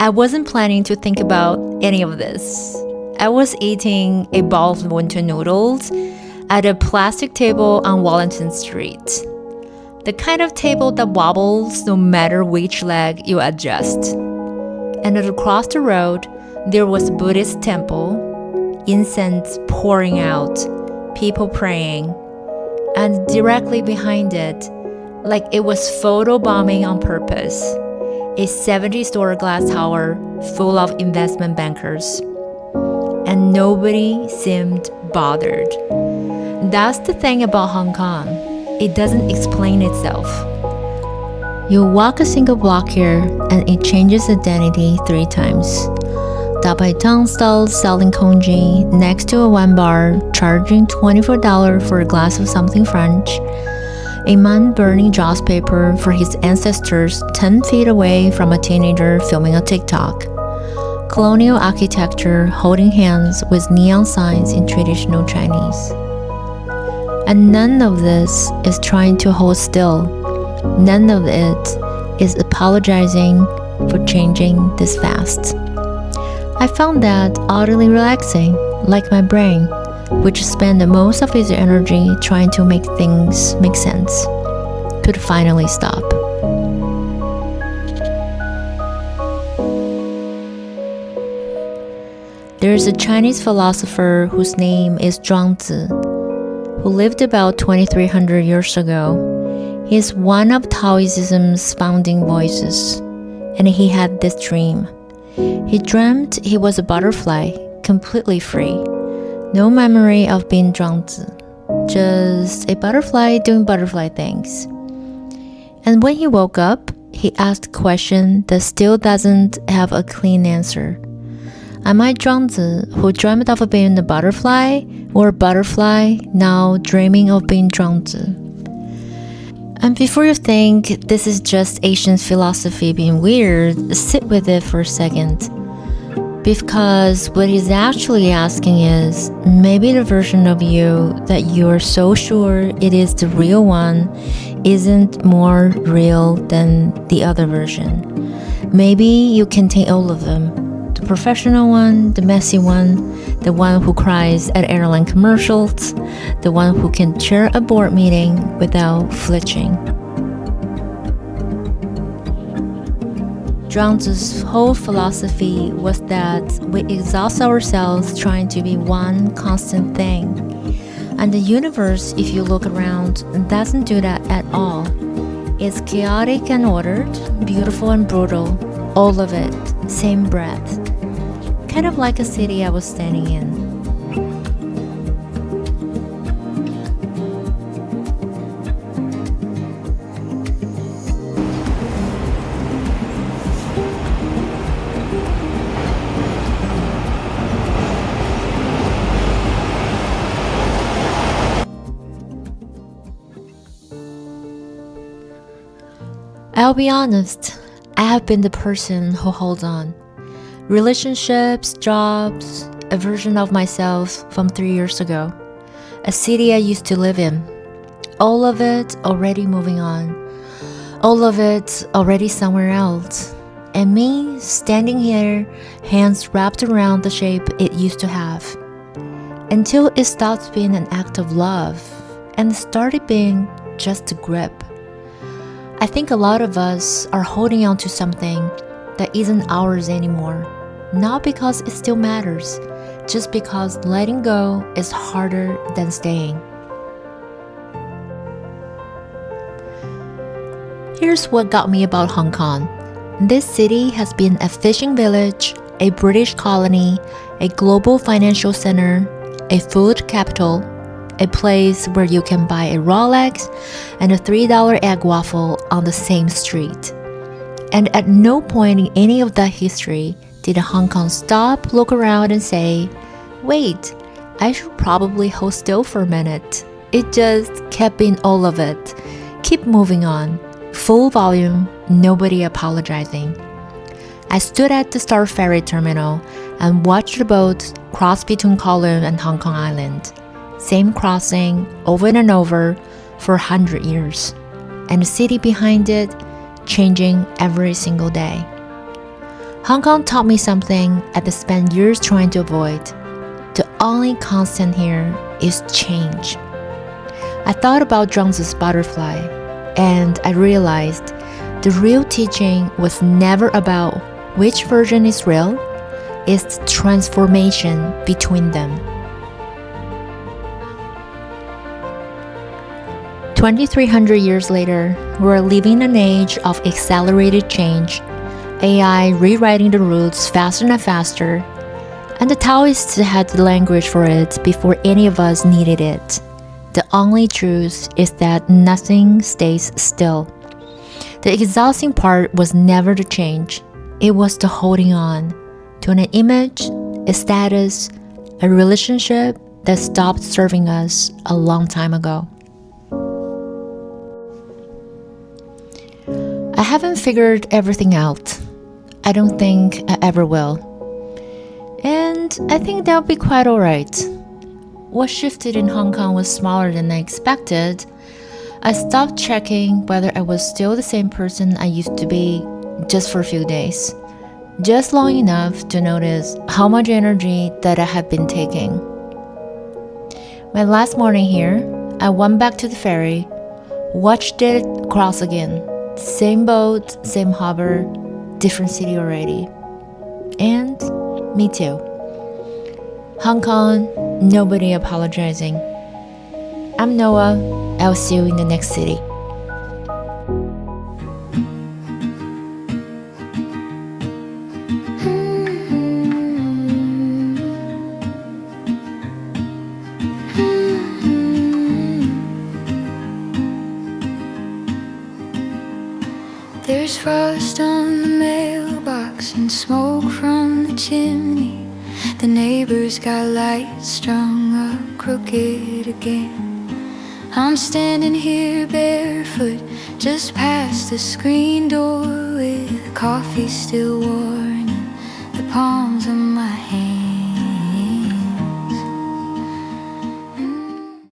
I wasn't planning to think about any of this. I was eating a bowl of winter noodles at a plastic table on Wellington Street. The kind of table that wobbles no matter which leg you adjust. And across the road, there was a Buddhist temple, incense pouring out, people praying, and directly behind it, like it was photobombing on purpose, a 70-story glass tower full of investment bankers. And nobody seemed bothered. That's the thing about Hong Kong. It doesn't explain itself. You walk a single block here and it changes identity 3 times. Dapaitang stalls selling congee next to a wine bar charging $24 for a glass of something French. A man burning joss paper for his ancestors 10 feet away from a teenager filming a TikTok. Colonial architecture holding hands with neon signs in traditional Chinese. And none of this is trying to hold still. None of it is apologizing for changing this fast. I found that oddly relaxing, like my brain, which spent most of its energy trying to make things make sense, could finally stop. There is a Chinese philosopher whose name is Zhuangzi, who lived about 2300 years ago. He is one of Taoism's founding voices, and he had this dream. He dreamt he was a butterfly, completely free. No memory of being Zhuangzi, just a butterfly doing butterfly things. And when he woke up, he asked a question that still doesn't have a clean answer. Am I Zhuangzi, who dreamt of being a butterfly, or a butterfly now dreaming of being Zhuangzi? And before you think this is just Asian philosophy being weird, sit with it for a second. Because what he's actually asking is, maybe the version of you that you're so sure it is the real one isn't more real than the other version. Maybe you contain all of them. The professional one, the messy one, the one who cries at airline commercials, the one who can chair a board meeting without flinching. Zhuangzi's whole philosophy was that we exhaust ourselves trying to be one constant thing. And the universe, if you look around, doesn't do that at all. It's chaotic and ordered, beautiful and brutal, all of it, same breath. Kind of like a city I was standing in. I'll be honest, I have been the person who holds on. Relationships, jobs, a version of myself from 3 years ago. A city I used to live in. All of it already moving on. All of it already somewhere else. And me standing here, hands wrapped around the shape it used to have. Until it stopped being an act of love and started being just a grip. I think a lot of us are holding on to something that isn't ours anymore. Not because it still matters, just because letting go is harder than staying. Here's what got me about Hong Kong. This city has been a fishing village, a British colony, a global financial center, a food capital, a place where you can buy a Rolex and a $3 egg waffle on the same street. And at no point in any of that history did Hong Kong stop, look around and say, wait, I should probably hold still for a minute. It just kept being all of it. Keep moving on. Full volume, nobody apologizing. I stood at the Star Ferry terminal and watched the boat cross between Kowloon and Hong Kong Island. Same crossing over and over for 100 years. And the city behind it changing every single day. Hong Kong taught me something I've spent years trying to avoid. The only constant here is change. I thought about Zhuangzi's butterfly, and I realized the real teaching was never about which version is real, it's the transformation between them. 2,300 years later, we're living in an age of accelerated change, AI rewriting the rules faster and faster, and the Taoists had the language for it before any of us needed it. The only truth is that nothing stays still. The exhausting part was never the change. It was the holding on to an image, a status, a relationship that stopped serving us a long time ago. I haven't figured everything out. I don't think I ever will. And I think that'll be quite alright. What shifted in Hong Kong was smaller than I expected. I stopped checking whether I was still the same person I used to be just for a few days. Just long enough to notice how much energy that I had been taking. My last morning here, I went back to the ferry, watched it cross again. Same boat, same harbor, different city already. And me too. Hong Kong, nobody apologizing. I'm Noah. I'll see you in the next city. There's frost on the mailbox and smoke from the chimney. The neighbors got lights strung up crooked again. I'm standing here barefoot just past the screen door with coffee still warm in the palms of my hands.